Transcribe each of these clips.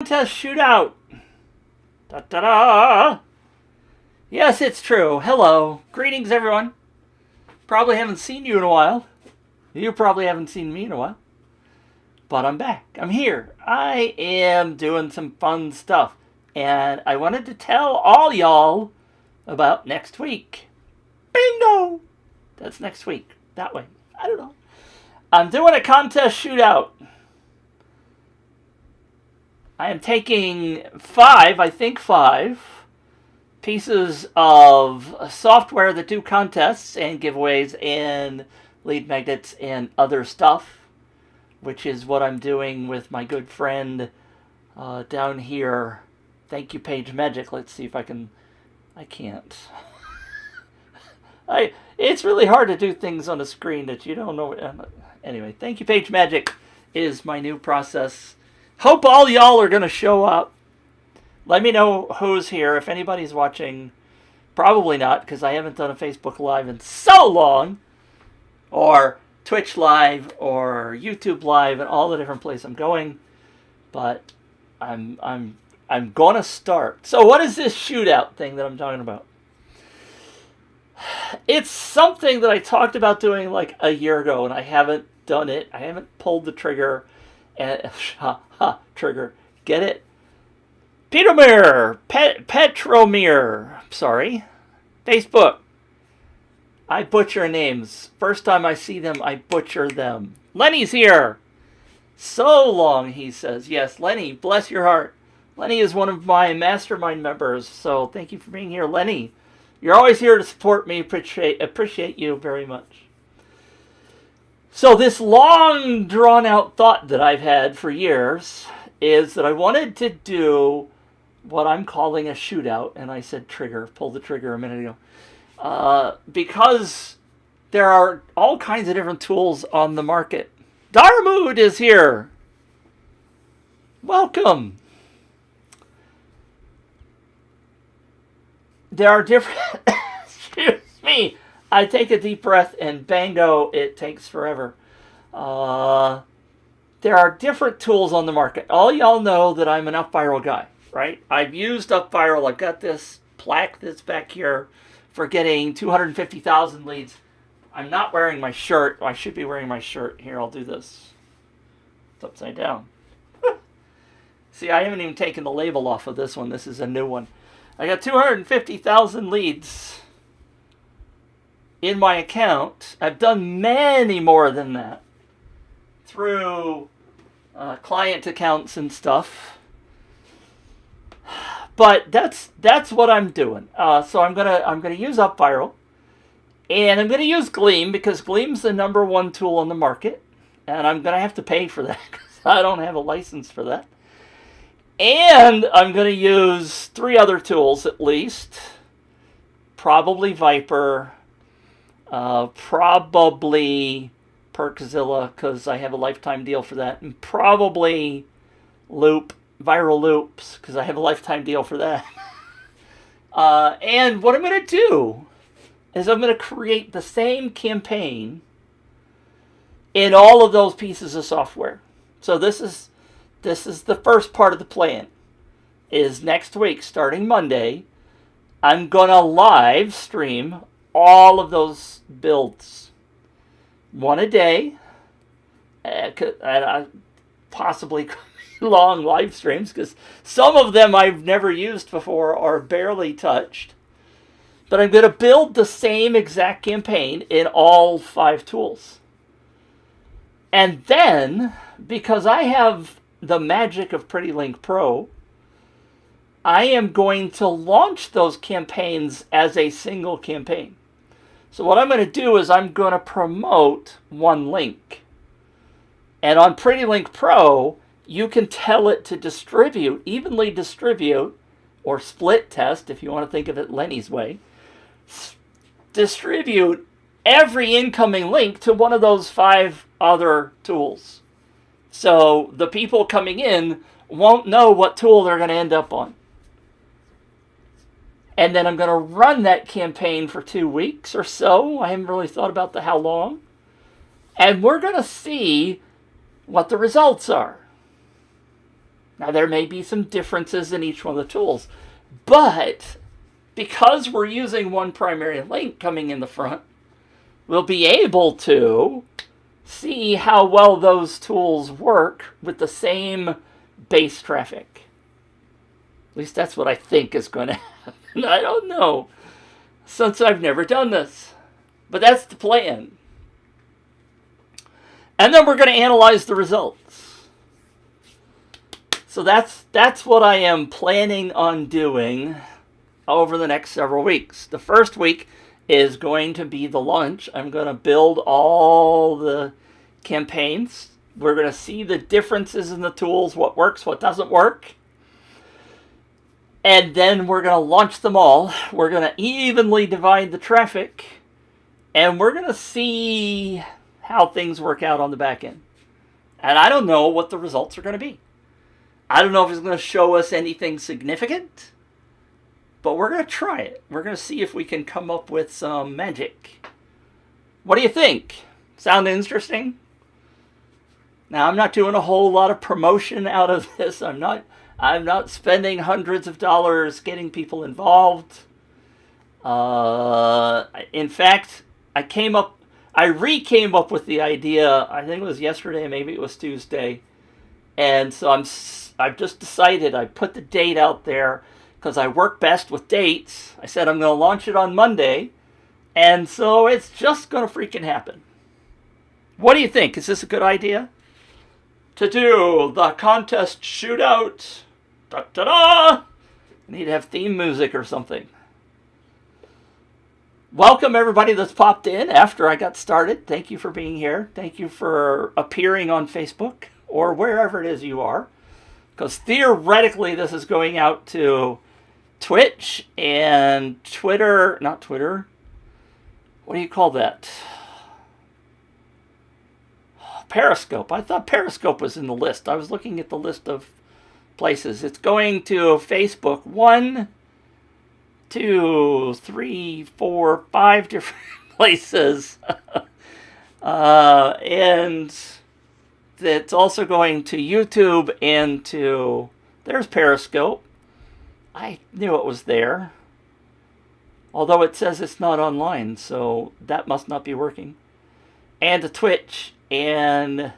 Contest shootout. Da da da. Yes, it's true. Hello. Greetings, everyone. Probably haven't seen you in a while. You probably haven't seen me in a while. But I'm back. I'm here. I am doing some fun stuff. And I wanted to tell all y'all about next week. Bingo! That's next week. That way. I don't know. I'm doing a contest shootout. I am taking five pieces of software that do contests and giveaways and lead magnets and other stuff, which is what I'm doing with my good friend down here. Thank you, Page Magic. Let's see if I can. I can't. It's really hard to do things on a screen that you don't know. Anyway, Thank you, Page Magic is my new process. Hope all y'all are going to show up. Let me know who's here. If anybody's watching, probably not, because I haven't done a Facebook Live in so long. Or Twitch Live, or YouTube Live, and all the different places I'm going. But I'm going to start. So what is this shootout thing that I'm talking about? It's something that I talked about doing like a year ago, and I haven't done it. I haven't pulled the trigger. And trigger. Get it? Petromir. Sorry. Facebook. I butcher names. First time I see them, I butcher them. Lenny's here. So long, he says. Yes, Lenny, bless your heart. Lenny is one of my mastermind members, so thank you for being here, Lenny. You're always here to support me. Appreciate you very much. So this long, drawn-out thought that I've had for years is that I wanted to do what I'm calling a shootout, and I said trigger, pull the trigger a minute ago, because there are all kinds of different tools on the market. Darmood is here. Welcome. There are different... Excuse me. I take a deep breath and bango, it takes forever. There are different tools on the market. All y'all know that I'm an up viral guy, right? I've used up viral. I've got this plaque that's back here for getting 250,000 leads. I'm not wearing my shirt. I should be wearing my shirt. Here, I'll do this. It's upside down. See, I haven't even taken the label off of this one. This is a new one. I got 250,000 leads in my account. I've done many more than that through client accounts and stuff. But that's what I'm doing. So I'm gonna use UpViral, and I'm gonna use Gleam because Gleam's the #1 tool on the market, and I'm gonna have to pay for that because I don't have a license for that. And I'm gonna use 3 other tools at least. Probably Viper. Probably Perkzilla, because I have a lifetime deal for that, and probably Viral Loops, because I have a lifetime deal for that. And what I'm going to do is I'm going to create the same campaign in all of those pieces of software. So this is the first part of the plan. Is next week, starting Monday, I'm going to live stream all of those builds, one a day, and possibly long live streams, because some of them I've never used before or barely touched. But I'm going to build the same exact campaign in all 5 tools. And then, because I have the magic of PrettyLink Pro, I am going to launch those campaigns as a single campaign. So what I'm going to do is I'm going to promote one link. And on PrettyLink Pro, you can tell it to distribute, evenly distribute, or split test, if you want to think of it Lenny's way, distribute every incoming link to one of those 5 other tools. So the people coming in won't know what tool they're going to end up on. And then I'm going to run that campaign for 2 weeks or so. I haven't really thought about how long. And we're going to see what the results are. Now, there may be some differences in each one of the tools, but because we're using one primary link coming in the front, we'll be able to see how well those tools work with the same base traffic. At least that's what I think is going to happen. I don't know, since I've never done this. But that's the plan. And then we're going to analyze the results. So that's what I am planning on doing over the next several weeks. The first week is going to be the launch. I'm going to build all the campaigns. We're going to see the differences in the tools, what works, what doesn't work. And then we're going to launch them all. We're going to evenly divide the traffic. And we're going to see how things work out on the back end. And I don't know what the results are going to be. I don't know if it's going to show us anything significant. But we're going to try it. We're going to see if we can come up with some magic. What do you think? Sound interesting? Now, I'm not doing a whole lot of promotion out of this. I'm not spending hundreds of dollars getting people involved. In fact, I re-came up with the idea, I think it was yesterday, maybe it was Tuesday. And so I've just decided, I put the date out there because I work best with dates. I said I'm going to launch it on Monday. And so it's just going to freaking happen. What do you think? Is this a good idea? To do the contest shootout. Da-da-da! I need to have theme music or something. Welcome everybody that's popped in after I got started. Thank you for being here. Thank you for appearing on Facebook or wherever it is you are. Because theoretically this is going out to Twitch and Twitter, not Twitter. What do you call that? Periscope. I thought Periscope was in the list. I was looking at the list of places. It's going to Facebook. 1, 2, 3, 4, 5 different places. And it's also going to YouTube and to... There's Periscope. I knew it was there. Although it says it's not online, so that must not be working. And to Twitch and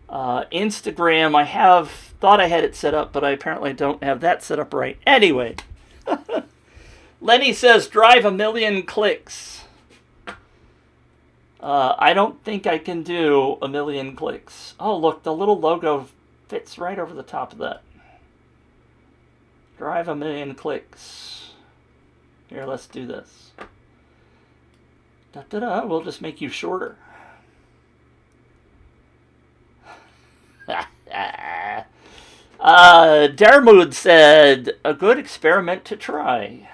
Instagram. I thought I had it set up, but I apparently don't have that set up right. Anyway. Lenny says, drive 1 million clicks. I don't think I can do 1 million clicks. Oh, look, the little logo fits right over the top of that. Drive 1 million clicks. Here, let's do this. Da-da-da, we'll just make you shorter. Darmood said, a good experiment to try.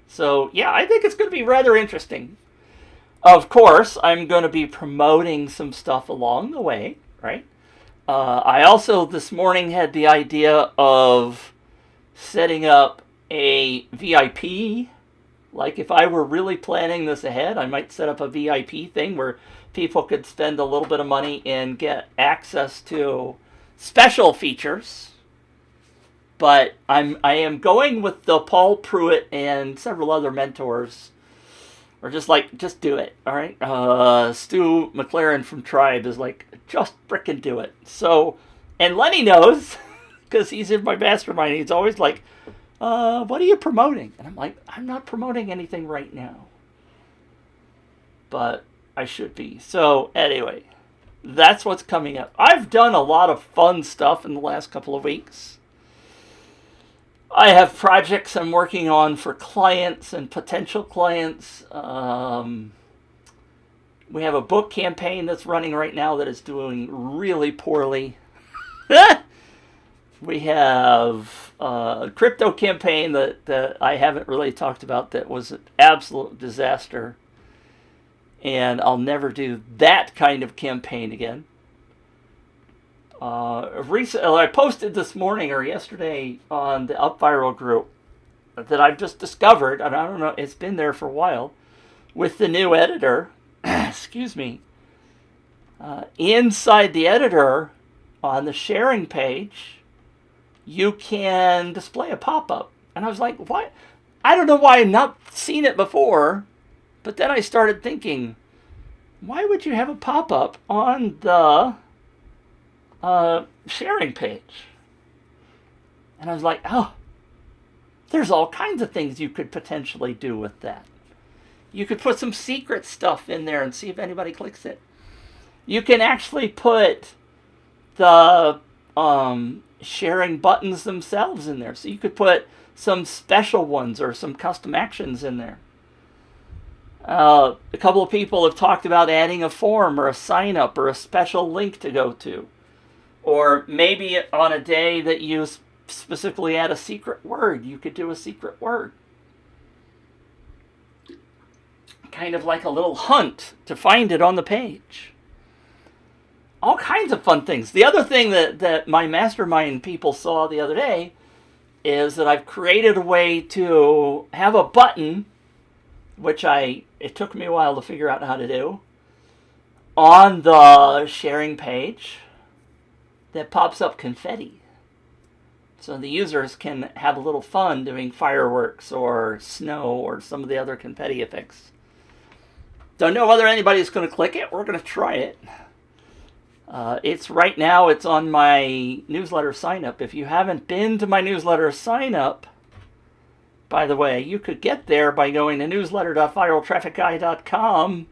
So, yeah, I think it's going to be rather interesting. Of course, I'm going to be promoting some stuff along the way, right? I also, this morning, had the idea of setting up a VIP. Like, if I were really planning this ahead, I might set up a VIP thing where people could spend a little bit of money and get access to special features. But I am going with the Paul Pruitt and several other mentors. Or just do it, all right? Stu McLaren from Tribe is like, just frickin' do it. So, and Lenny knows, because he's in my mastermind. He's always like, what are you promoting? And I'm like, I'm not promoting anything right now. But I should be. So, anyway, that's what's coming up. I've done a lot of fun stuff in the last couple of weeks. I have projects I'm working on for clients and potential clients. We have a book campaign that's running right now that is doing really poorly. We have a crypto campaign that I haven't really talked about that was an absolute disaster. And I'll never do that kind of campaign again. Recently, I posted this morning or yesterday on the Up Viral group that I've just discovered, and I don't know, it's been there for a while, with the new editor, excuse me, inside the editor, on the sharing page, you can display a pop-up. And I was like, what? I don't know why I've not seen it before, but then I started thinking, why would you have a pop-up on the sharing page? And I was like, oh, there's all kinds of things you could potentially do with that. You could put some secret stuff in there and see if anybody clicks it. You can actually put the sharing buttons themselves in there. So you could put some special ones or some custom actions in there. A couple of people have talked about adding a form or a sign up or a special link to go to. Or maybe on a day that you specifically add a secret word, you could do a secret word. Kind of like a little hunt to find it on the page. All kinds of fun things. The other thing that my mastermind people saw the other day is that I've created a way to have a button, which it took me a while to figure out how to do, on the sharing page that pops up confetti. So the users can have a little fun doing fireworks or snow or some of the other confetti effects. Don't know whether anybody's going to click it. We're going to try it. It's right now, it's on my newsletter sign up. If you haven't been to my newsletter sign up, by the way, you could get there by going to newsletter.viraltrafficguy.com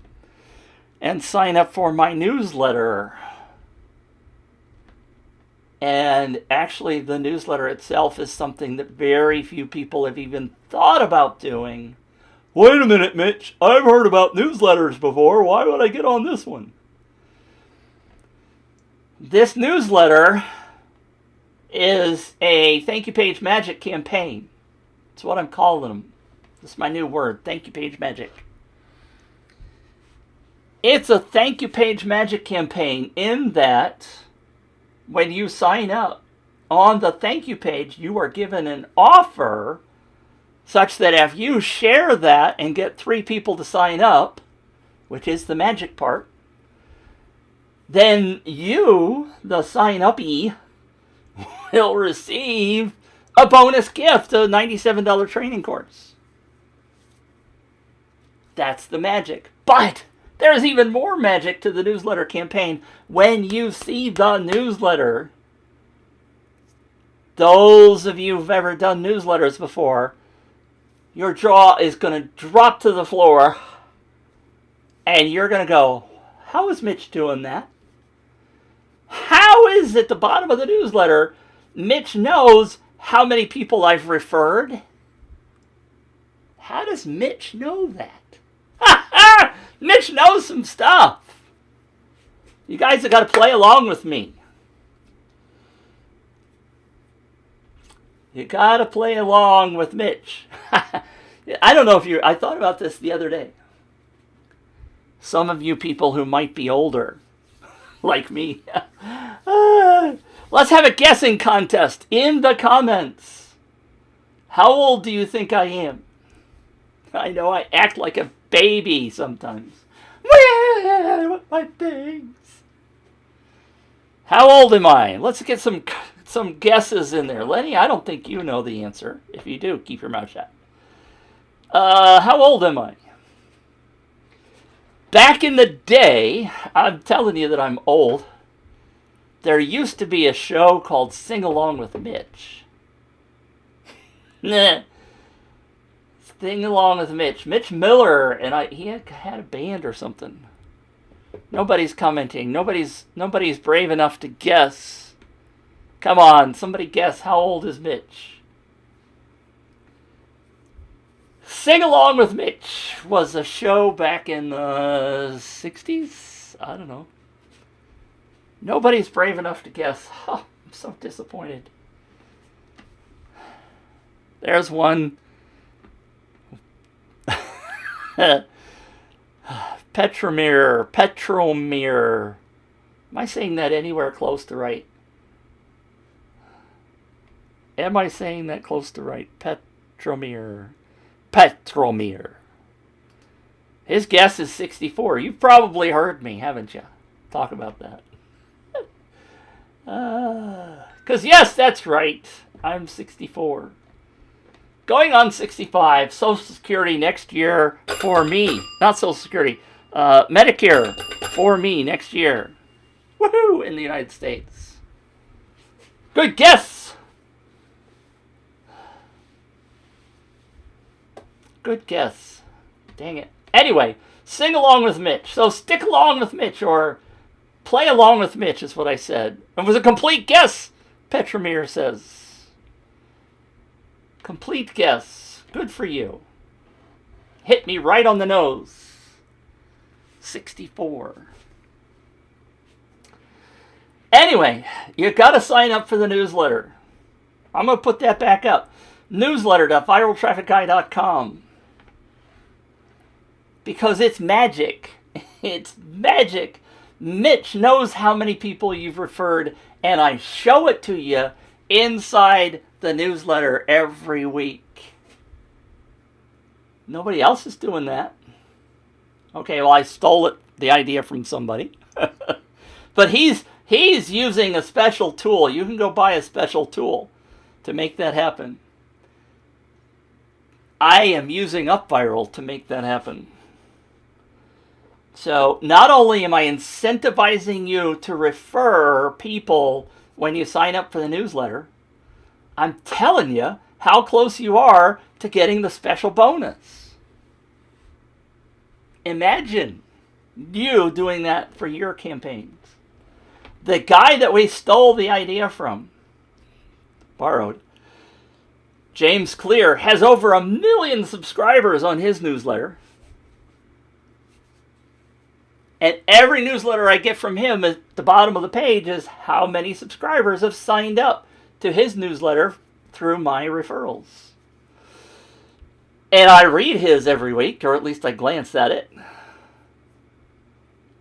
and sign up for my newsletter. And actually, the newsletter itself is something that very few people have even thought about doing. Wait a minute, Mitch. I've heard about newsletters before. Why would I get on this one? This newsletter is a Thank You Page Magic campaign. That's what I'm calling them. This is my new word, Thank You Page Magic. It's a Thank You Page Magic campaign in that when you sign up on the thank you page, you are given an offer such that if you share that and get 3 people to sign up, which is the magic part, then you, the sign-uppee, will receive a bonus gift, a $97 training course. That's the magic. But there's even more magic to the newsletter campaign. When you see the newsletter, those of you who've ever done newsletters before, your jaw is going to drop to the floor and you're going to go, how is Mitch doing that? How is at the bottom of the newsletter, Mitch knows how many people I've referred? How does Mitch know that? Mitch knows some stuff. You guys have got to play along with me. You got to play along with Mitch. I don't know if I thought about this the other day. Some of you people who might be older, like me, let's have a guessing contest in the comments. How old do you think I am? I know I act like a baby sometimes. Where are my things? How old am I? Let's get some guesses in there. Lenny, I don't think you know the answer. If you do, keep your mouth shut. How old am I? Back in the day, I'm telling you that I'm old, there used to be a show called Sing Along with Mitch. Sing Along with Mitch. Mitch Miller, and he had a band or something. Nobody's commenting. Nobody's brave enough to guess. Come on, somebody guess, how old is Mitch? Sing Along with Mitch was a show back in the 60s? I don't know. Nobody's brave enough to guess. Oh, I'm so disappointed. There's one. Petromir. Am I saying that anywhere close to right? Am I saying that close to right? Petromir. His guess is 64. You've probably heard me, haven't you? Talk about that. Because, yes, that's right. I'm 64. Going on 65. Social Security next year for me. Not Social Security. Medicare for me next year. Woohoo! In the United States. Good guess! Good guess. Dang it. Anyway, sing along with Mitch. So stick along with Mitch, or play along with Mitch is what I said. It was a complete guess, Petromir says. Complete guess. Good for you. Hit me right on the nose. 64. Anyway, you gotta sign up for the newsletter. I'm gonna put that back up. Newsletter.viraltrafficguy.com. Because it's magic. It's magic. Mitch knows how many people you've referred, and I show it to you inside the newsletter every week. Nobody else is doing that. Okay, well, I stole the idea from somebody. But he's using a special tool. You can go buy a special tool to make that happen. I am using UpViral to make that happen. So not only am I incentivizing you to refer people when you sign up for the newsletter, I'm telling you how close you are to getting the special bonus. Imagine you doing that for your campaigns. The guy that we stole the idea from, borrowed, James Clear, has over 1 million subscribers on his newsletter. And every newsletter I get from him at the bottom of the page is how many subscribers have signed up to his newsletter through my referrals. And I read his every week, or at least I glance at it.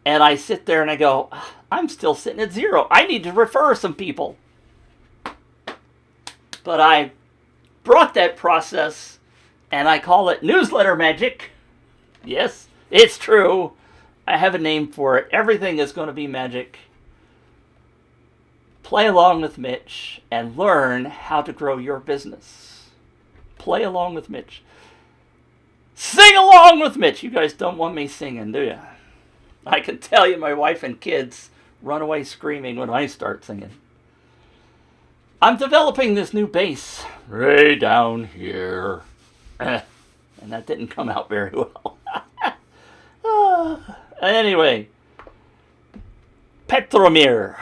And I sit there and I go, I'm still sitting at 0. I need to refer some people. But I brought that process and I call it newsletter magic. Yes, it's true. I have a name for it. Everything is going to be magic. Play along with Mitch and learn how to grow your business. Play along with Mitch. Sing along with Mitch. You guys don't want me singing, do you? I can tell you my wife and kids run away screaming when I start singing. I'm developing this new bass right down here. And that didn't come out very well. Anyway, Petromir.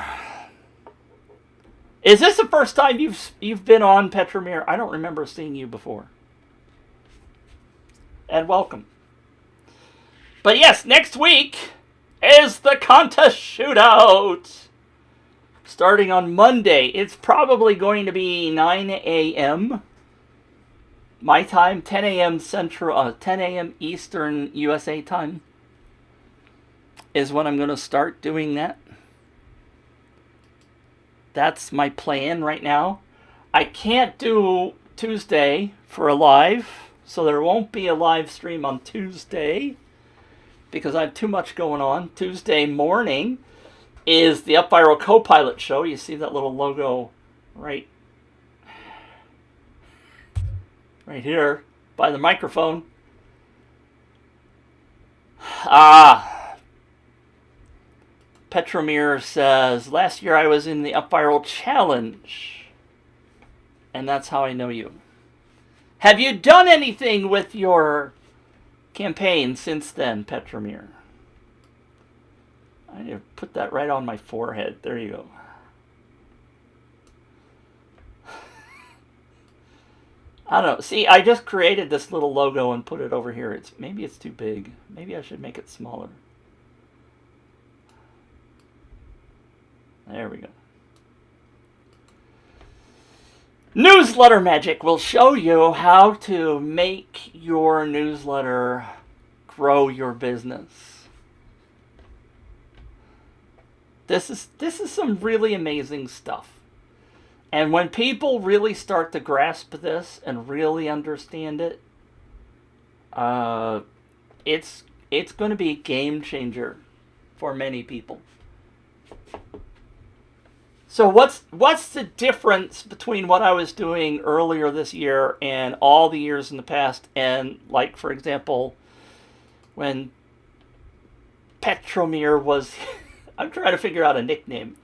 Is this the first time you've been on, Petromir? I don't remember seeing you before. And welcome. But yes, next week is the contest shootout. Starting on Monday. It's probably going to be 9 a.m. my time, 10 a.m. Central, 10 a.m. Eastern USA time is when I'm going to start doing that. That's my plan right now. I can't do Tuesday for a live, so there won't be a live stream on Tuesday because I have too much going on. Tuesday morning is the UpViral Co-Pilot show. You see that little logo right here by the microphone. Petromir says, last year I was in the UpViral Challenge. And that's how I know you. Have you done anything with your campaign since then, Petromir? I need to put that right on my forehead. There you go. I don't know. See, I just created this little logo and put it over here. Maybe it's too big. Maybe I should make it smaller. There we go. Newsletter Magic will show you how to make your newsletter grow your business. This is some really amazing stuff. And when people really start to grasp this and really understand it, it's going to be a game changer for many people. So what's the difference between what I was doing earlier this year and all the years in the past? And like, for example, when Petromir was, I'm trying to figure out a nickname.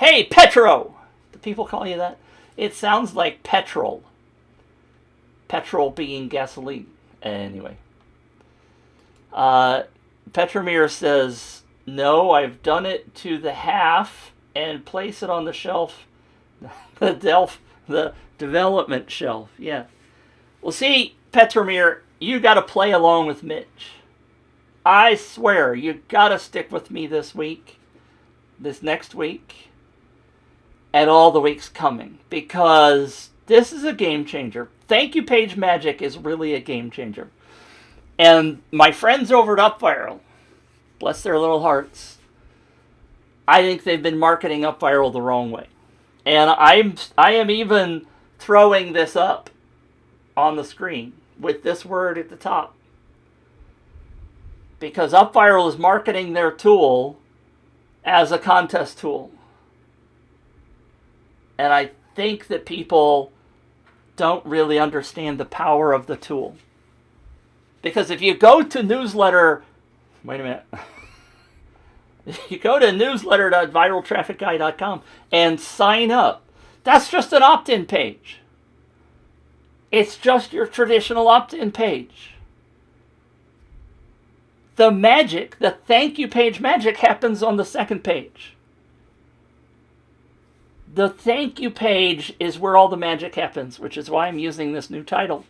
Hey, Petro! Do people call you that? It sounds like petrol. Petrol being gasoline. Anyway. Petromir says, no, I've done it to the half and place it on the shelf. The development shelf. Yeah. Well, see, Petromir, you got to play along with Mitch. I swear, you got to stick with me this week, this next week, and all the weeks coming, because this is a game changer. Thank you page magic is really a game changer. And my friends over at UpViral, bless their little hearts, I think they've been marketing UpViral the wrong way. And I am even throwing this up on the screen with this word at the top. Because UpViral is marketing their tool as a contest tool. And I think that people don't really understand the power of the tool. Because if you go to newsletter, wait a minute. You go to newsletter.viraltrafficguy.com and sign up. That's just an opt-in page. It's just your traditional opt-in page. The magic, the thank you page magic, happens on the second page. The thank you page is where all the magic happens, which is why I'm using this new title.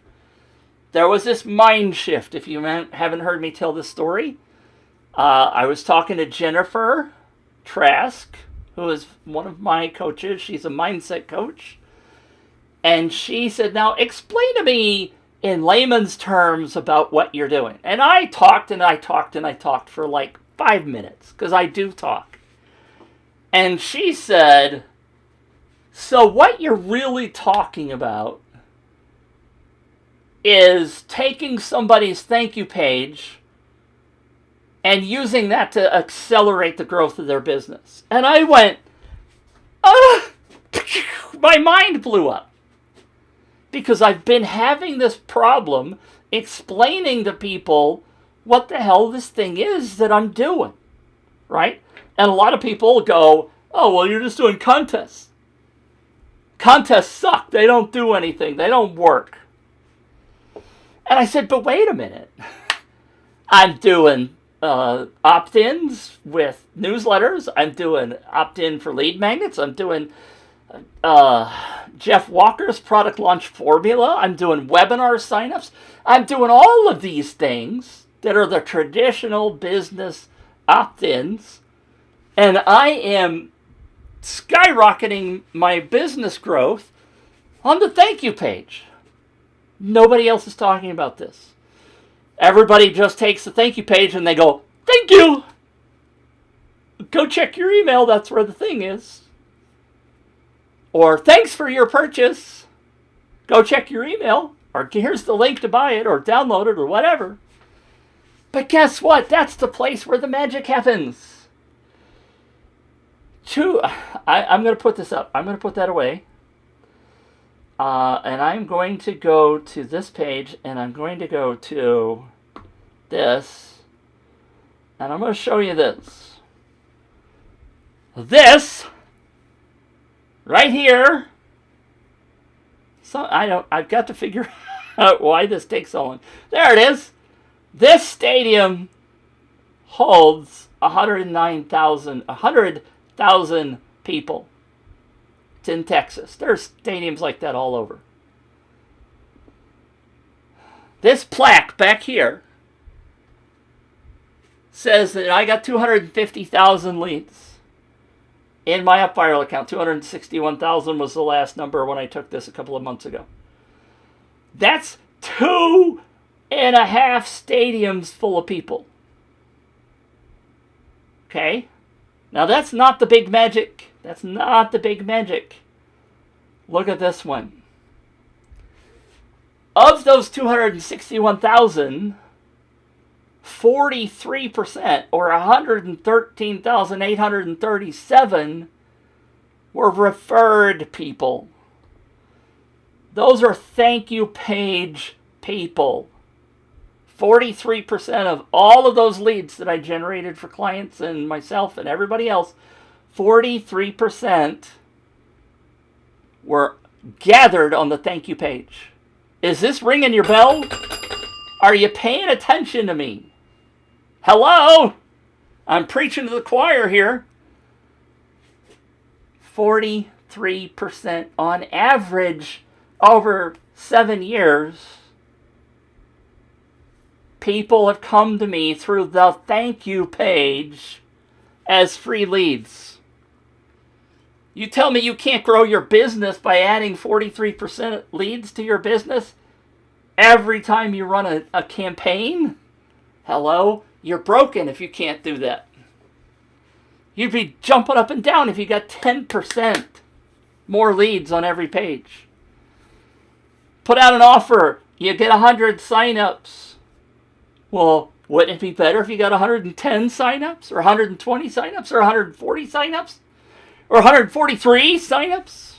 There was this mind shift, if you haven't heard me tell this story. I was talking to Jennifer Trask, who is one of my coaches. She's a mindset coach. And she said, now explain to me in layman's terms about what you're doing. And I talked and I talked and I talked for like 5 minutes, because I do talk. And she said, so what you're really talking about is taking somebody's thank you page and using that to accelerate the growth of their business. And I went, my mind blew up. Because I've been having this problem explaining to people what the hell this thing is that I'm doing, right? And a lot of people go, oh, well, you're just doing contests. Contests suck. They don't do anything. They don't work. And I said, but wait a minute. I'm doing opt-ins with newsletters. I'm doing opt-in for lead magnets. I'm doing Jeff Walker's product launch formula. I'm doing webinar signups. I'm doing all of these things that are the traditional business opt-ins. And I am skyrocketing my business growth on the thank you page. Nobody else is talking about this. Everybody just takes the thank you page and they go, thank you. Go check your email. That's where the thing is. Or thanks for your purchase. Go check your email. Or here's the link to buy it or download it or whatever. But guess what? That's the place where the magic happens. I'm going to put this up. I'm going to put that away. And I'm going to go to this page, and I'm going to go to this, and I'm going to show you this. This, right here. So I've got to figure out why this takes so long. There it is. This stadium holds 100,000 people. It's in Texas. There's stadiums like that all over. This plaque back here says that I got 250,000 leads in my UpViral account. 261,000 was the last number when I took this a couple of months ago. That's 2.5 stadiums full of people. Okay? Now that's not the big magic. That's not the big magic. Look at this one. Of those 261,000, 43%, or 113,837, were referred people. Those are thank you page people. 43% of all of those leads that I generated for clients and myself and everybody else, 43% were gathered on the thank you page. Is this ringing your bell? Are you paying attention to me? Hello? I'm preaching to the choir here. 43% on average over 7 years. People have come to me through the thank you page as free leads. You tell me you can't grow your business by adding 43% leads to your business every time you run a campaign? Hello? You're broken if you can't do that. You'd be jumping up and down if you got 10% more leads on every page. Put out an offer, you get 100 signups. Well, wouldn't it be better if you got 110 signups, or 120 signups, or 140 signups, or 143 signups?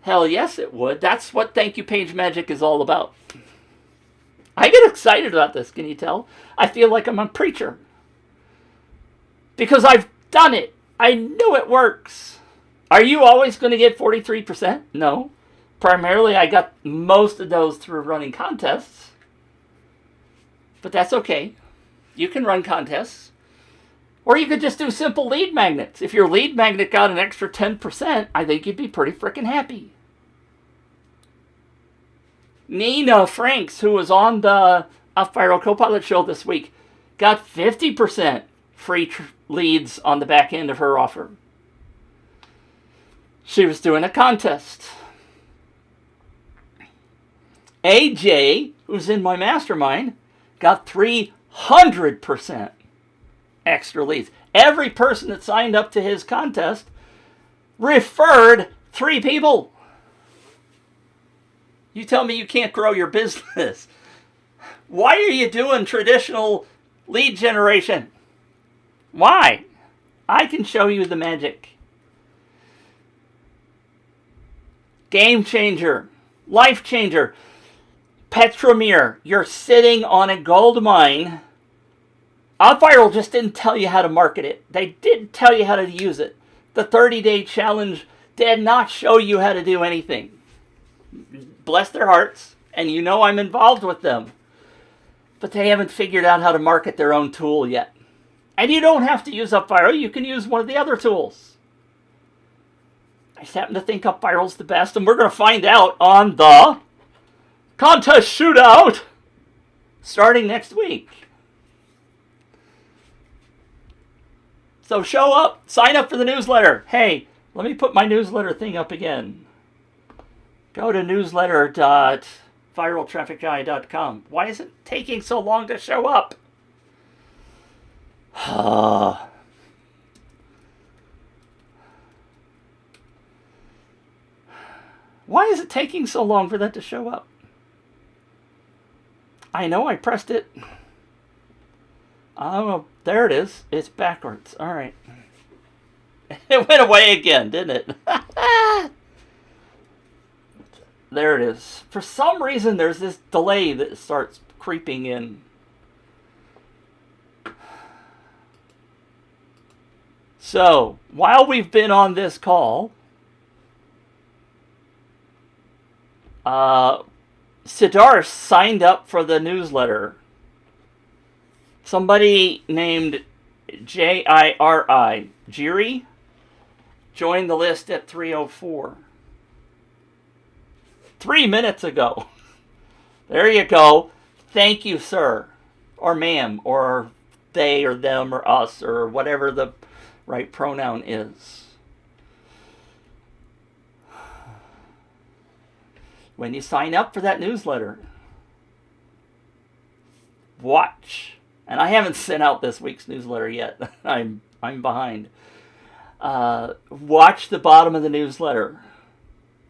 Hell yes, it would. That's what Thank You Page Magic is all about. I get excited about this, can you tell? I feel like I'm a preacher. Because I've done it. I know it works. Are you always going to get 43%? No. Primarily, I got most of those through running contests. But that's okay. You can run contests. Or you could just do simple lead magnets. If your lead magnet got an extra 10%, I think you'd be pretty freaking happy. Nina Franks, who was on the Viral Copilot show this week, got 50% free leads on the back end of her offer. She was doing a contest. AJ, who's in my mastermind, got 300% extra leads. Every person that signed up to his contest referred 3 people. You tell me you can't grow your business. Why are you doing traditional lead generation? Why? I can show you the magic. Game changer. Life changer. Petromir, you're sitting on a gold mine. Viral just didn't tell you how to market it. They didn't tell you how to use it. The 30-day challenge did not show you how to do anything. Bless their hearts, and you know I'm involved with them. But they haven't figured out how to market their own tool yet. And you don't have to use Viral. You can use one of the other tools. I just happen to think Viral's the best, and we're going to find out on the contest shootout starting next week. So show up, sign up for the newsletter. Hey, let me put my newsletter thing up again. Go to newsletter.viraltrafficguy.com. Why is it taking so long to show up? Why is it taking so long for that to show up? I know I pressed it. Oh, there it is. It's backwards. All right. It went away again, didn't it? There it is. For some reason, there's this delay that starts creeping in. So, while we've been on this call, Siddharth signed up for the newsletter. Somebody named Jiri joined the list at 3:04. 3 minutes ago. There you go. Thank you, sir. Or ma'am. Or they or them or us or whatever the right pronoun is. When you sign up for that newsletter, watch. And I haven't sent out this week's newsletter yet. I'm behind. Watch the bottom of the newsletter.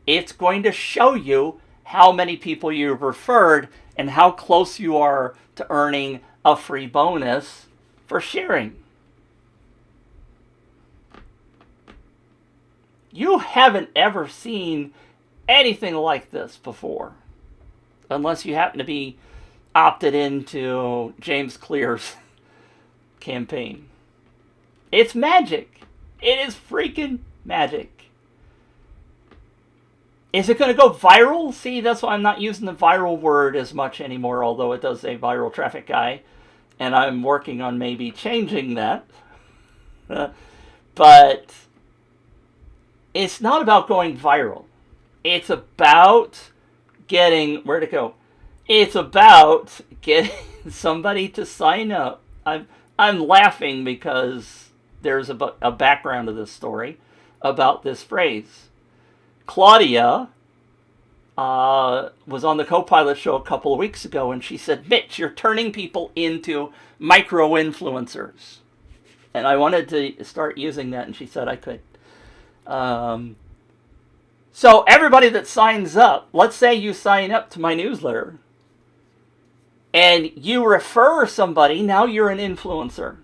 It's going to show you how many people you've referred and how close you are to earning a free bonus for sharing. You haven't ever seen anything like this before, unless you happen to be opted into James Clear's campaign. It's magic. It is freaking magic. Is it going to go viral? See, that's why I'm not using the viral word as much anymore, although it does say viral traffic guy, and I'm working on maybe changing that. But it's not about going viral. It's about getting, where'd it go? It's about getting somebody to sign up. I'm laughing because there's a background to this story about this phrase. Claudia was on the Co-Pilot show a couple of weeks ago, and she said, Mitch, you're turning people into micro-influencers. And I wanted to start using that, and she said I could. So everybody that signs up, let's say you sign up to my newsletter, and you refer somebody, now you're an influencer.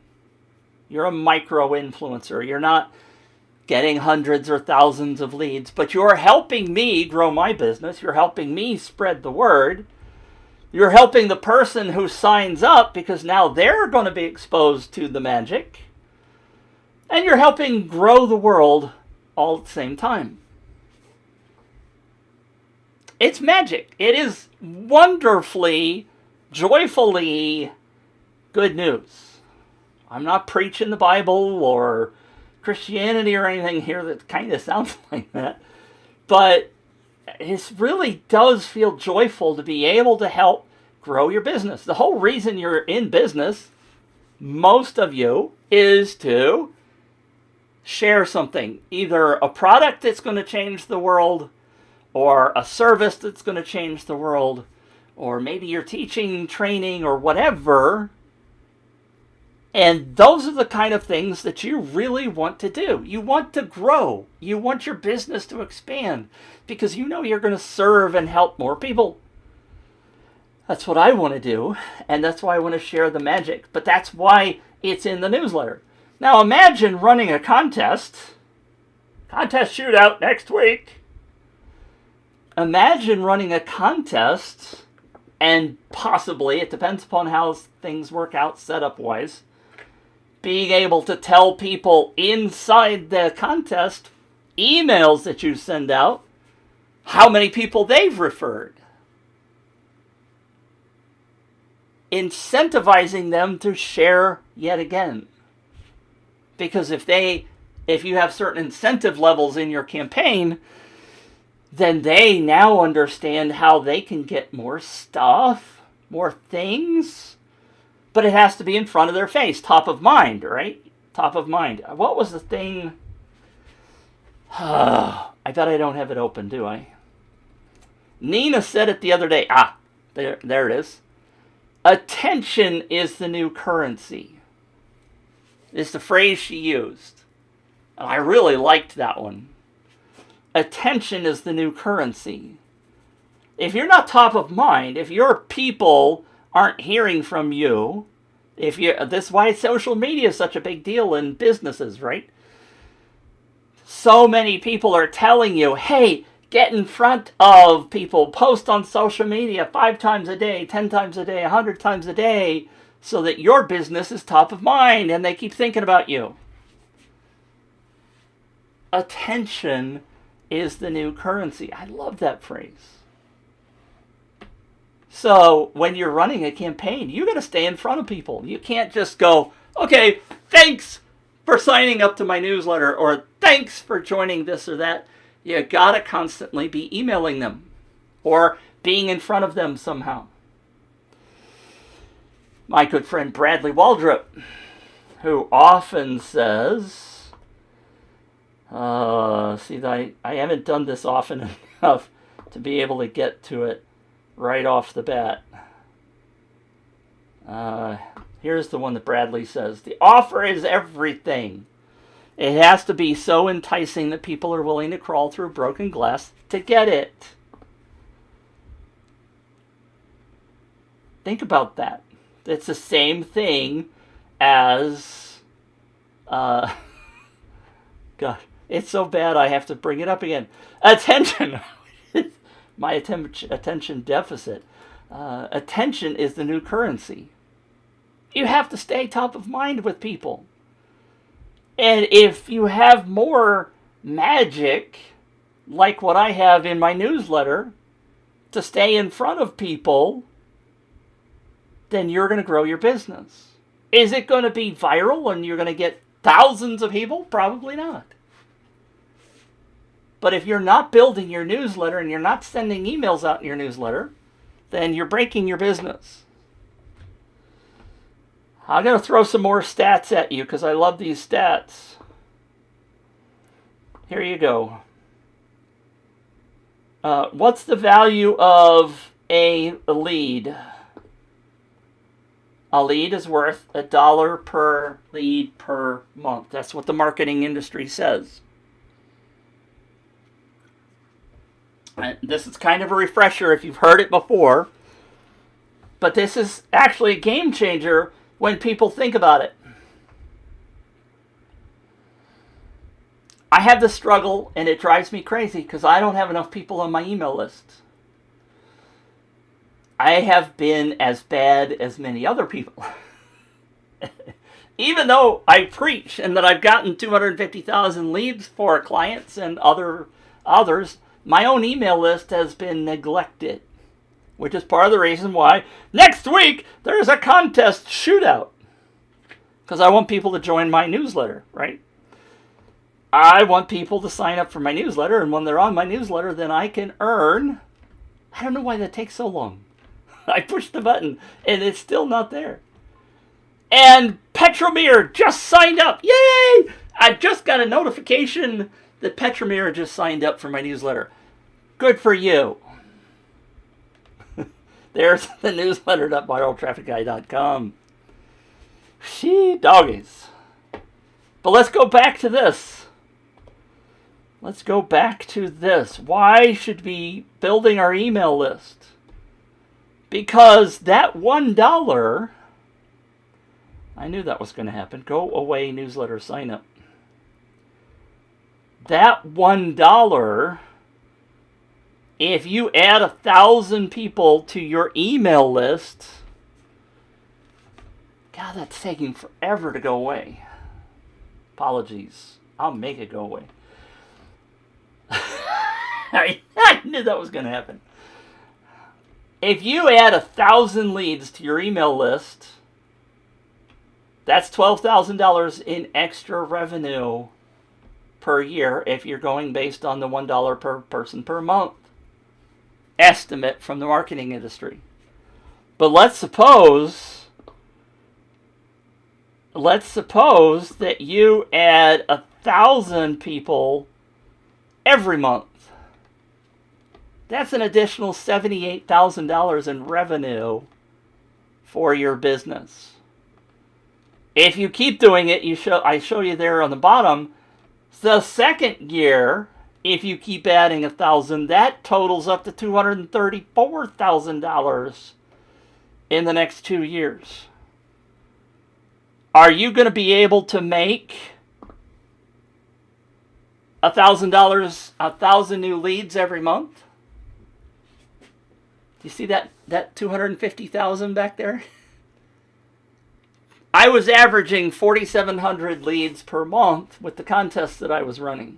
You're a micro-influencer. You're not getting hundreds or thousands of leads, but you're helping me grow my business. You're helping me spread the word. You're helping the person who signs up because now they're going to be exposed to the magic. And you're helping grow the world all at the same time. It's magic. It is wonderfully, joyfully good news. I'm not preaching the Bible or Christianity or anything here that kind of sounds like that. But it really does feel joyful to be able to help grow your business. The whole reason you're in business, most of you, is to share something. Either a product that's going to change the world, or a service that's going to change the world, or maybe you're teaching, training, or whatever. And those are the kind of things that you really want to do. You want to grow. You want your business to expand because you know you're going to serve and help more people. That's what I want to do, and that's why I want to share the magic. But that's why it's in the newsletter. Now imagine running a contest shootout next week. Imagine running a contest and possibly, it depends upon how things work out setup-wise, being able to tell people inside the contest, emails that you send out, how many people they've referred. Incentivizing them to share yet again. Because if you have certain incentive levels in your campaign, then they now understand how they can get more stuff, more things, but it has to be in front of their face, top of mind, right? Top of mind. What was the thing? I bet I don't have it open, do I? Nina said it the other day. There it is. Attention is the new currency. It's the phrase she used. And I really liked that one. Attention is the new currency. If you're not top of mind, if your people aren't hearing from you, this is why social media is such a big deal in businesses, right? So many people are telling you, hey, get in front of people, post on social media 5 times a day, 10 times a day, 100 times a day, so that your business is top of mind and they keep thinking about you. Attention is the new currency. I love that phrase. So when you're running a campaign, you got to stay in front of people. You can't just go, okay, thanks for signing up to my newsletter, or thanks for joining this or that. You got to constantly be emailing them or being in front of them somehow. My good friend Bradley Waldrop, who often says, I haven't done this often enough to be able to get to it right off the bat. Here's the one that Bradley says. The offer is everything. It has to be so enticing that people are willing to crawl through broken glass to get it. Think about that. It's the same thing as, It's so bad I have to bring it up again. Attention! My attention deficit. Attention is the new currency. You have to stay top of mind with people. And if you have more magic, like what I have in my newsletter, to stay in front of people, then you're going to grow your business. Is it going to be viral and you're going to get thousands of people? Probably not. But if you're not building your newsletter and you're not sending emails out in your newsletter, then you're breaking your business. I'm going to throw some more stats at you because I love these stats. Here you go. What's the value of a lead? A lead is worth $1 per lead per month. That's what the marketing industry says. And this is kind of a refresher if you've heard it before, but this is actually a game changer when people think about it. I have this struggle, and it drives me crazy because I don't have enough people on my email list. I have been as bad as many other people. Even though I preach and that I've gotten 250,000 leads for clients and others, my own email list has been neglected, which is part of the reason why next week there's a contest shootout. Because I want people to join my newsletter, right? I want people to sign up for my newsletter, and when they're on my newsletter, then I can earn. I don't know why that takes so long. I pushed the button, and it's still not there. And Petromir just signed up. Yay! I just got a notification that Petromir just signed up for my newsletter. Good for you. There's the newsletter.viraltrafficguy.com. She doggies. But let's go back to this. Let's go back to this. Why should we be building our email list? Because that $1, I knew that was going to happen. Go away, newsletter sign up. That $1, if you add 1,000 people to your email list, God, that's taking forever to go away. Apologies. I'll make it go away. I knew that was going to happen. If you add 1,000 leads to your email list, that's $12,000 in extra revenue per year if you're going based on the $1 per person per month estimate from the marketing industry. But let's suppose that you add 1,000 people every month. That's an additional $78,000 in revenue for your business. If you keep doing it, I show you there on the bottom, the second year, if you keep adding 1,000, that totals up to $234,000 in the next 2 years. Are you going to be able to make $1,000, 1,000 new leads every month? Do you see that 250,000 back there? I was averaging 4,700 leads per month with the contest that I was running.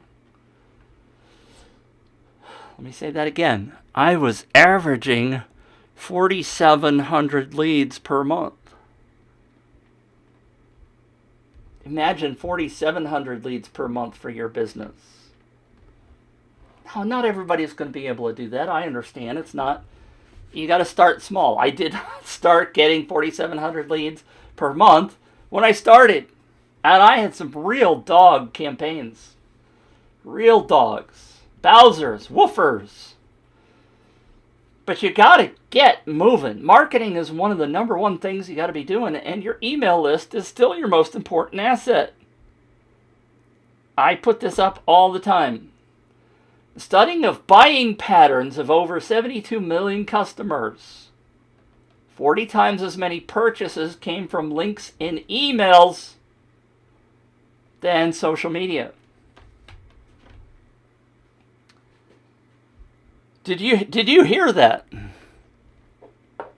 Let me say that again. I was averaging 4,700 leads per month. Imagine 4,700 leads per month for your business. Now, not everybody's going to be able to do that. I understand. It's not. You got to start small. I did start getting 4,700 leads per month when I started. And I had some real dog campaigns. Real dogs. Bowsers. Woofers. But you got to get moving. Marketing is one of the number one things you got to be doing. And your email list is still your most important asset. I put this up all the time. Studying of buying patterns of over 72 million customers. 40 times as many purchases came from links in emails than social media. Did you hear that?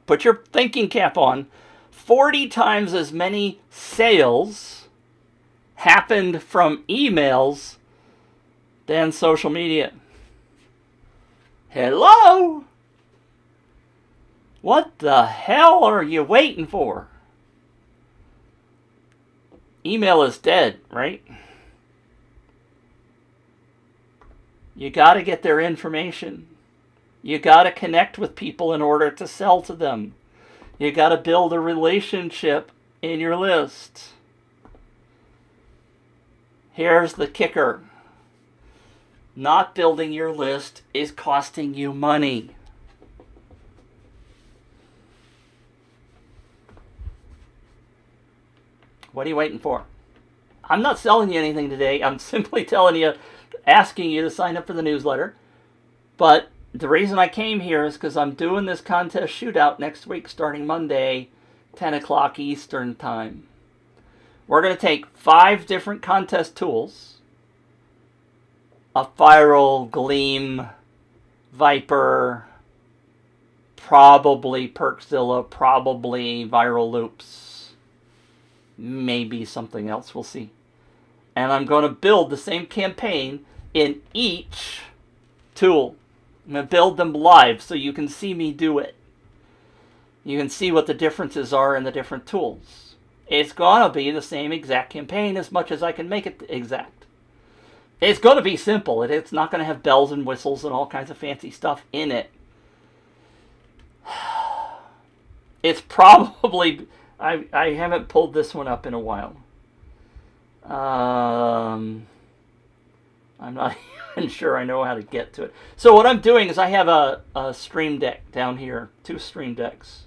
Put your thinking cap on. 40 times as many sales happened from emails than social media. Hello? What the hell are you waiting for? Email is dead, right? You got to get their information. You got to connect with people in order to sell to them. You got to build a relationship in your list. Here's the kicker. Not building your list is costing you money. What are you waiting for? I'm not selling you anything today. I'm simply telling you, asking you to sign up for the newsletter. But the reason I came here is because I'm doing this contest shootout next week, starting Monday, 10 o'clock Eastern time. We're going to take 5 different contest tools. A Viral, Gleam, Viper, probably Perkzilla, probably Viral Loops, maybe something else, we'll see. And I'm going to build the same campaign in each tool. I'm going to build them live so you can see me do it. You can see what the differences are in the different tools. It's going to be the same exact campaign as much as I can make it exact. It's going to be simple. It's not going to have bells and whistles and all kinds of fancy stuff in it. It's probably... I haven't pulled this one up in a while. I'm not even sure I know how to get to it. So what I'm doing is I have a stream deck down here. 2 stream decks.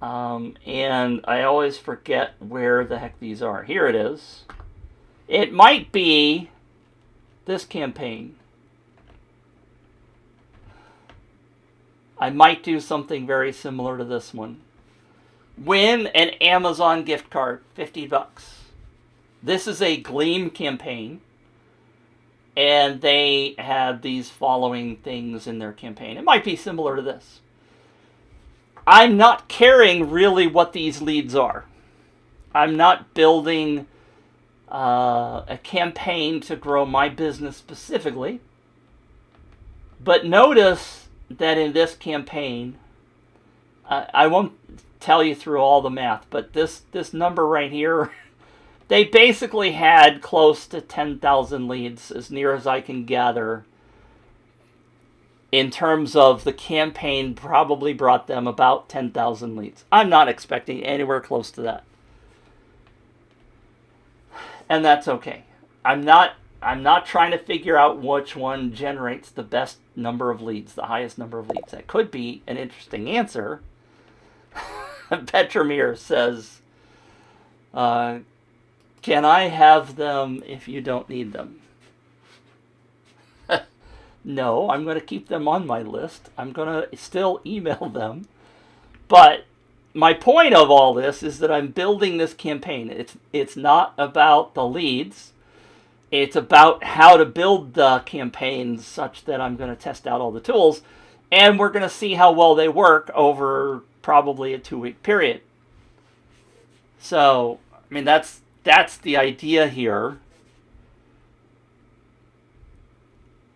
And I always forget where the heck these are. Here it is. It might be this campaign. I might do something very similar to this one. Win an Amazon gift card, $50. This is a Gleam campaign, and they have these following things in their campaign. It might be similar to this. I'm not caring really what these leads are. I'm not building a campaign to grow my business specifically. But notice that in this campaign, I won't tell you through all the math, but this number right here, they basically had close to 10,000 leads, as near as I can gather. In terms of the campaign, probably brought them about 10,000 leads. I'm not expecting anywhere close to that. And that's okay. I'm not trying to figure out which one generates the best number of leads, the highest number of leads. That could be an interesting answer. Petramir says, can I have them if you don't need them? No, I'm going to keep them on my list. I'm going to still email them. But my point of all this is that I'm building this campaign. It's not about the leads. It's about how to build the campaigns such that I'm going to test out all the tools. And we're going to see how well they work over probably a 2-week period. So, I mean, that's the idea here.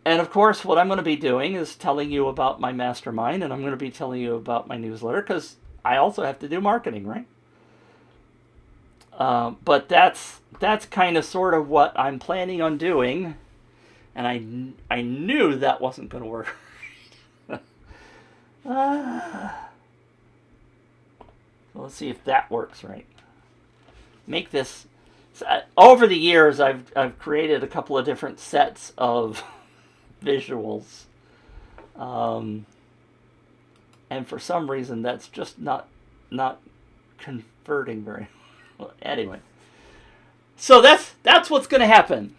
And of course, what I'm going to be doing is telling you about my mastermind, and I'm going to be telling you about my newsletter, because I also have to do marketing, right? But that's kind of sort of what I'm planning on doing, and I knew that wasn't going to work. So let's see if that works right. Make this... Over the years, I've created a couple of different sets of visuals. And for some reason, that's just not converting very well. Anyway. So that's what's going to happen.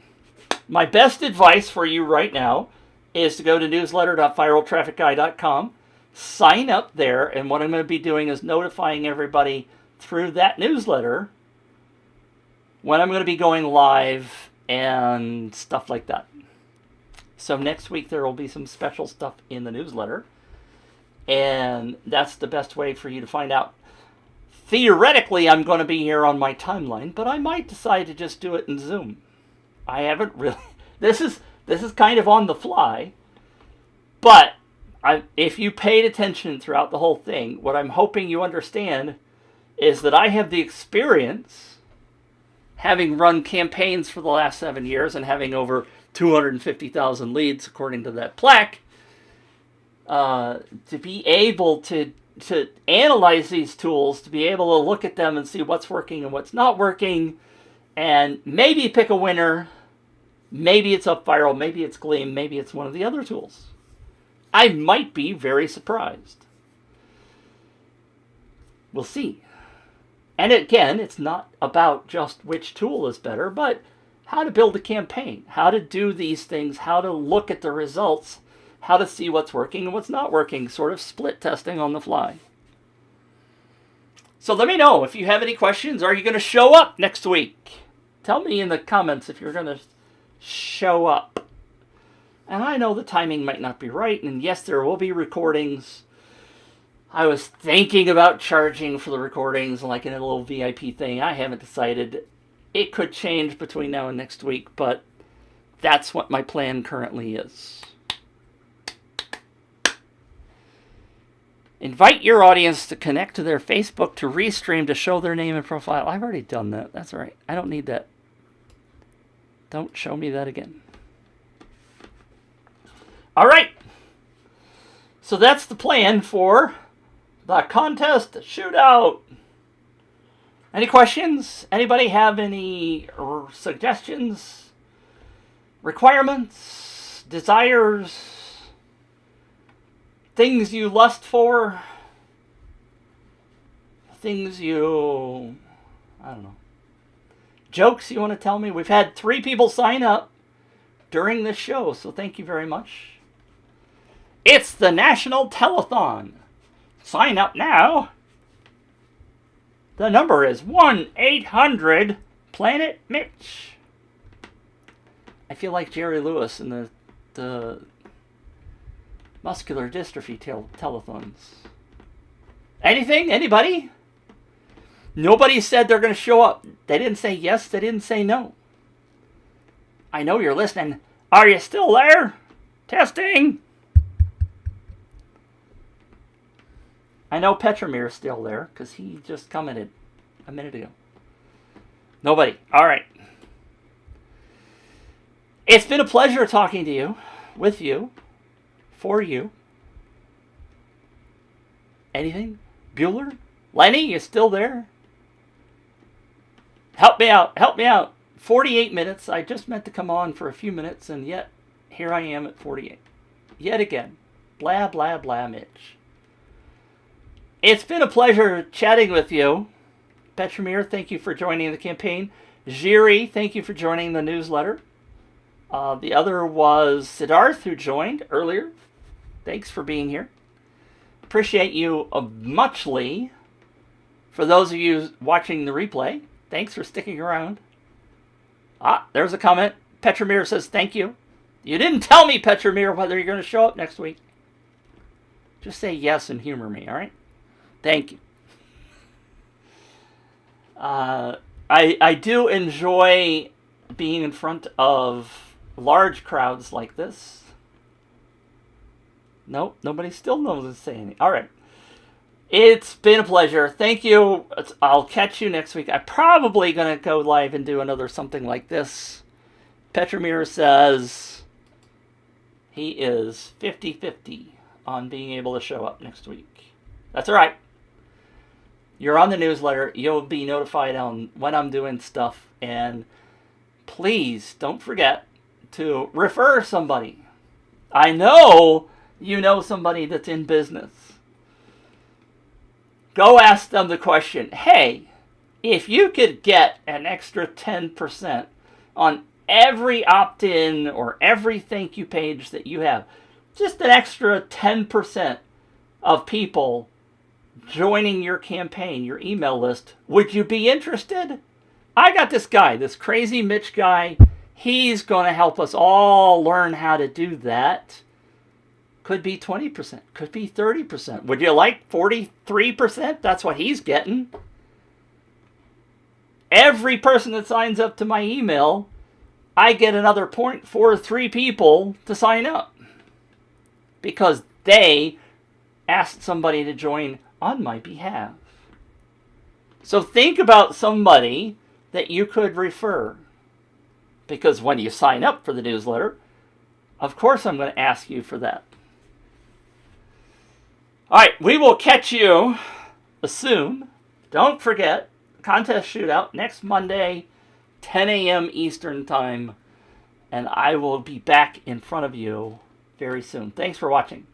My best advice for you right now is to go to newsletter.viraltrafficguy.com, sign up there, and what I'm going to be doing is notifying everybody through that newsletter when I'm going to be going live and stuff like that. So next week there will be some special stuff in the newsletter. And that's the best way for you to find out. Theoretically, I'm going to be here on my timeline, but I might decide to just do it in Zoom. I haven't really... This is kind of on the fly. But if you paid attention throughout the whole thing, what I'm hoping you understand is that I have the experience, having run campaigns for the last 7 years and having over 250,000 leads, according to that plaque, to be able to analyze these tools, to be able to look at them and see what's working and what's not working, and maybe pick a winner. Maybe it's UpViral, maybe it's Gleam, maybe it's one of the other tools. I might be very surprised. We'll see. And again, it's not about just which tool is better, but how to build a campaign, how to do these things, how to look at the results, how to see what's working and what's not working, sort of split testing on the fly. So let me know if you have any questions. Are you going to show up next week? Tell me in the comments if you're going to show up. And I know the timing might not be right, and yes, there will be recordings. I was thinking about charging for the recordings, like in a little VIP thing. I haven't decided. It could change between now and next week, but that's what my plan currently is. Invite your audience to connect to their Facebook to restream to show their name and profile. I've already done that. That's all right. I don't need that. Don't show me that again. All right. So that's the plan for the contest shootout. Any questions? Anybody have any suggestions, requirements, desires, things you lust for, things you, I don't know, jokes you want to tell me? We've had 3 people sign up during this show, so thank you very much. It's the National Telethon. Sign up now. The number is 1-800-PLANET-MITCH. I feel like Jerry Lewis in the muscular dystrophy telethons. Anything? Anybody? Nobody said they're going to show up. They didn't say yes. They didn't say no. I know you're listening. Are you still there? Testing. I know Petromir's still there because he just commented a minute ago. Nobody. All right. It's been a pleasure talking to you, with you, for you. Anything? Bueller? Lenny, you still there? Help me out. Help me out. 48 minutes. I just meant to come on for a few minutes, and yet here I am at 48. Yet again. Blah, blah, blah, Mitch. It's been a pleasure chatting with you. Petramir, thank you for joining the campaign. Jiri, thank you for joining the newsletter. The other was Siddharth, who joined earlier. Thanks for being here. Appreciate you muchly. For those of you watching the replay, thanks for sticking around. There's a comment. Petramir says thank you. You didn't tell me, Petramir, whether you're going to show up next week. Just say yes and humor me, all right? Thank you. I do enjoy being in front of large crowds like this. Nope, nobody still knows to say anything. All right. It's been a pleasure. Thank you. I'll catch you next week. I'm probably going to go live and do another something like this. Petramir says he is 50-50 on being able to show up next week. That's all right. You're on the newsletter. You'll be notified on when I'm doing stuff. And please don't forget to refer somebody. I know you know somebody that's in business. Go ask them the question, hey, if you could get an extra 10% on every opt-in or every thank you page that you have, just an extra 10% of people joining your campaign, your email list, would you be interested? I got this guy, this crazy Mitch guy. He's going to help us all learn how to do that. Could be 20%, could be 30%. Would you like 43%? That's what he's getting. Every person that signs up to my email, I get another point for 3 people to sign up. Because they asked somebody to join on my behalf. So think about somebody that you could refer. Because when you sign up for the newsletter, of course I'm going to ask you for that. All right, we will catch you soon. Don't forget, contest shootout next Monday, 10 a.m. Eastern Time. And I will be back in front of you very soon. Thanks for watching.